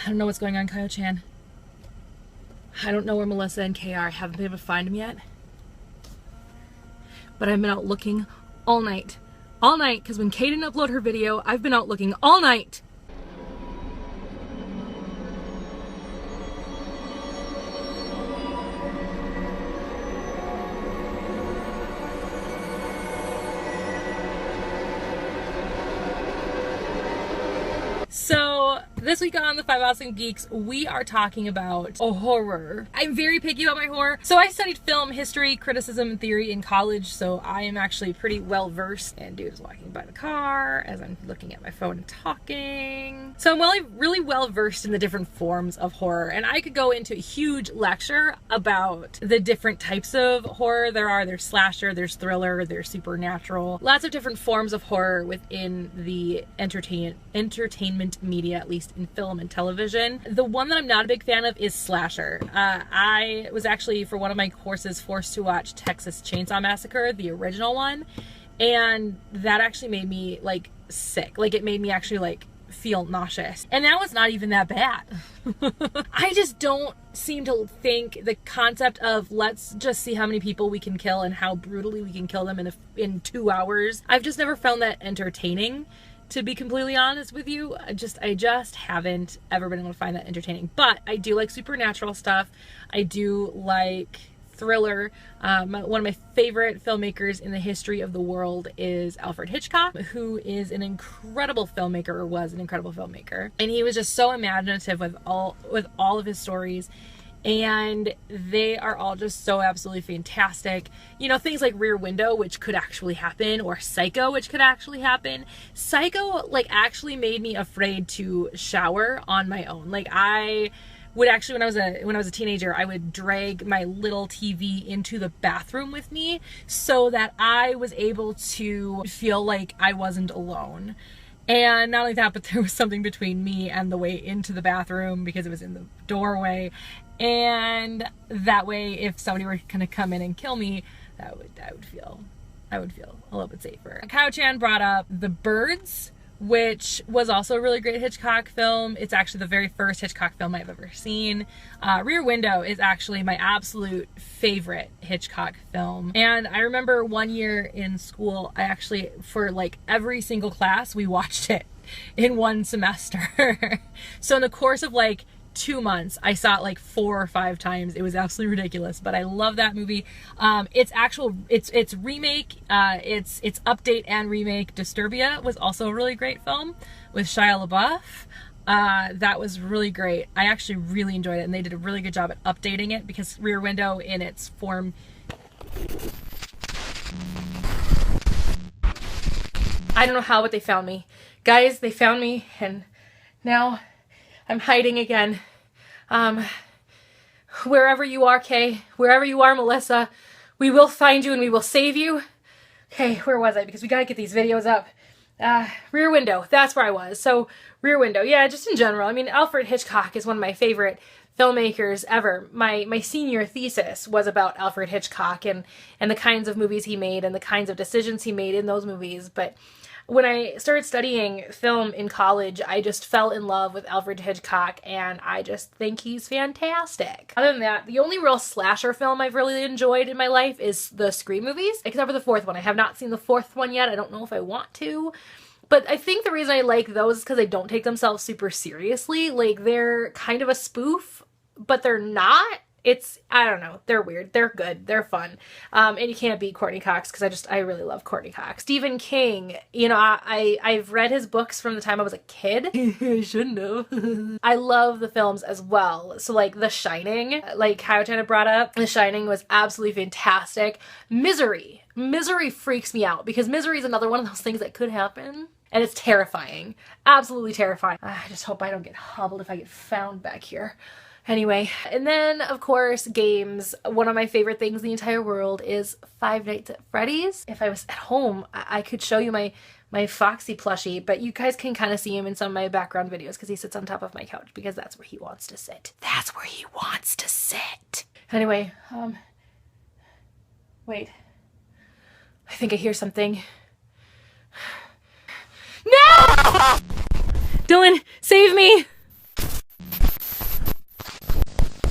I don't know what's going on, Kio-chan. I don't know where Melissa and Kay are. I haven't been able to find them yet. But I've been out looking all night. All night, because when Kay didn't upload her video, I've been out looking all night. So this week on the 5 Awesome Geeks, we are talking about a horror. I'm very picky about my horror. So I studied film, history, criticism, and theory in college, so I am actually pretty well versed. And dude is walking by the car as I'm looking at my phone and talking. So I'm really well versed in the different forms of horror, and I could go into a huge lecture about the different types of horror there are. There's slasher, there's thriller, there's supernatural. Lots of different forms of horror within the entertainment media, at least in film and television. The one that I'm not a big fan of is slasher. I was actually, for one of my courses, forced to watch Texas Chainsaw Massacre, the original one, and that actually made me like sick. Like, it made me actually like feel nauseous, and that was not even that bad. I just don't seem to think the concept of let's just see how many people we can kill and how brutally we can kill them in 2 hours. I've just never found that entertaining. To be completely honest with you, I just haven't ever been able to find that entertaining. But I do like supernatural stuff. I do like thriller. One of my favorite filmmakers in the history of the world is Alfred Hitchcock, who is an incredible filmmaker, or was an incredible filmmaker. And he was just so imaginative with all of his stories. And they are all just so absolutely fantastic. You know, things like Rear Window, which could actually happen, or Psycho, which could actually happen. Psycho, like, actually made me afraid to shower on my own. Like, I would actually, when I was a teenager, I would drag my little TV into the bathroom with me so that I was able to feel like I wasn't alone. And not only that, but there was something between me and the way into the bathroom because it was in the doorway. And that way, if somebody were gonna come in and kill me, I would feel a little bit safer. Kio-chan brought up The Birds, which was also a really great Hitchcock film. It's actually the very first Hitchcock film I've ever seen. Rear Window is actually my absolute favorite Hitchcock film. And I remember one year in school, I actually, for like every single class, we watched it in one semester. So in the course of like 2 months, I saw it like 4 or 5 times. It was absolutely ridiculous, but I love that movie. Its remake, its update and remake, Disturbia, was also a really great film with Shia LaBeouf. That was really great. I actually really enjoyed it, and they did a really good job at updating it because Rear Window in its form, I don't know how, but they found me. Guys, they found me, and now I'm hiding again. Wherever you are, Kay, wherever you are, Melissa, we will find you and we will save you. Okay, where was I? Because we gotta get these videos up. Rear Window, that's where I was. So, Rear Window, yeah, just in general. I mean, Alfred Hitchcock is one of my favorite filmmakers ever. My senior thesis was about Alfred Hitchcock and the kinds of movies he made and the kinds of decisions he made in those movies. But when I started studying film in college, I just fell in love with Alfred Hitchcock, and I just think he's fantastic. Other than that, the only real slasher film I've really enjoyed in my life is the Scream movies, except for the 4th one. I have not seen the 4th one yet. I don't know if I want to. But I think the reason I like those is because they don't take themselves super seriously. Like, they're kind of a spoof, but they're not. I don't know, they're weird, they're good, they're fun, and you can't beat Courtney Cox, because I really love Courtney Cox. Stephen King, you know, I've read his books from the time I was a kid. I shouldn't have. I love the films as well, so like The Shining, like Kio-chan had brought up, The Shining was absolutely fantastic. Misery freaks me out, because Misery is another one of those things that could happen. And it's terrifying, absolutely terrifying. I just hope I don't get hobbled if I get found back here. Anyway, and then, of course, games. One of my favorite things in the entire world is Five Nights at Freddy's. If I was at home, I could show you my Foxy plushie, but you guys can kind of see him in some of my background videos because he sits on top of my couch because that's where he wants to sit. That's where he wants to sit. Anyway, wait. I think I hear something. No! Dylan, save me!